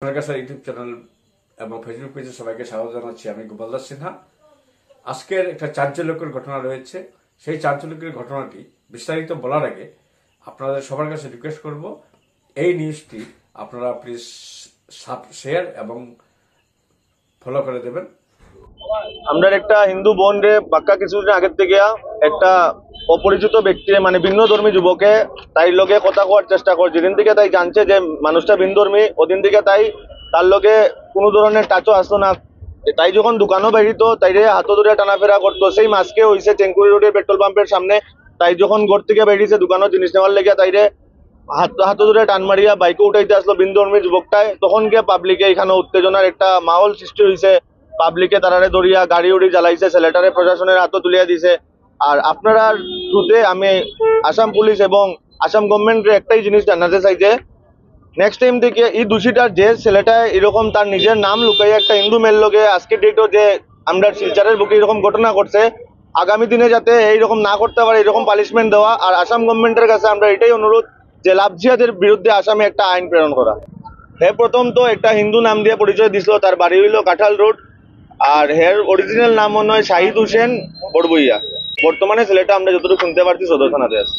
YouTube channel এবং Facebook পেজে সবাইকে স্বাগত জানাচ্ছি। আমি গোপাল দাস সিনহা। আজকের একটা চাঞ্চল্যকর ঘটনা রয়েছে। সেই চাঞ্চল্যকর ঘটনাটি বিস্তারিত বলার আগে আপনাদের সবার কাছে রিকোয়েস্ট করব, এই নিউজটি আপনারা প্লিজ শেয়ার এবং ফলো করে দেবেন। আমরা একটা হিন্দু বোন রে বাক্কা কিছুদিন আগের থেকে একটা অপরিচিত ব্যক্তি মানে ভিন্ন ধর্মী যুবকে তাই লগে কথা কওয়ার চেষ্টা করে। যেদিন থেকে তাই জানছে যে মানুষটা ভিন্ন ধর্মী, ওদিন থেকে তাই তার লগে কোনো ধরনের টাচও আসতো না। তাই যখন দোকানও বেরিত তাইরে হাত ধরে টানাফেরা করতো। সেই মাসকে হয়েছে চেঙ্কুরি রোডের পেট্রোল পাম্পের সামনে। তাই যখন ঘর থেকে বেরিয়েছে দোকানও জিনিস নেওয়ার লেগে তাইরে হাত ধরে টান মারিয়া বাইকে উঠাইতে আসলো ভিন্ন ধর্মী যুবকটায়। তখন গিয়ে পাবলিকে এখানে উত্তেজনার একটা মাহল সৃষ্টি হয়েছে। পাবলিকে তারারে ধরিয়া গাড়ি উড়ি জ্বালাইছে, ছেলেটারে প্রশাসনের হাতে তুলিয়া দিছে। আর আপনারা থ্রুতে আমি আসাম পুলিশ এবং আসাম গভর্নমেন্টের একটাই জিনিস জানাতে চাই যে নেক্সট টাইম থেকে এই দোষীটার যে ছেলেটা এরকম তার নিজের নাম লুকাইয়া একটা হিন্দু মেল লগে আজকে ডেটও যে আমরা শিলচরের বুকে এরকম ঘটনা করছে, আগামী দিনে যাতে এইরকম না করতে পারে এরকম পানিশমেন্ট দেওয়া। আর আসাম গভর্নমেন্টের কাছে আমরা এটাই অনুরোধ যে লাভজিয়াদের বিরুদ্ধে আসামে একটা আইন প্রেরণ করা। হে প্রথম তো একটা হিন্দু নাম দিয়ে পরিচয় দিছিল, তার বাড়ি হইল কাঁঠাল রোড। আর হের অরিজিনাল নাম মনে হয় শাহিদ হোসেন বড়বইয়া। বর্তমানে ছেলেটা আমরা যতটুকু শুনতে পারছি সদর থানাতে আছে।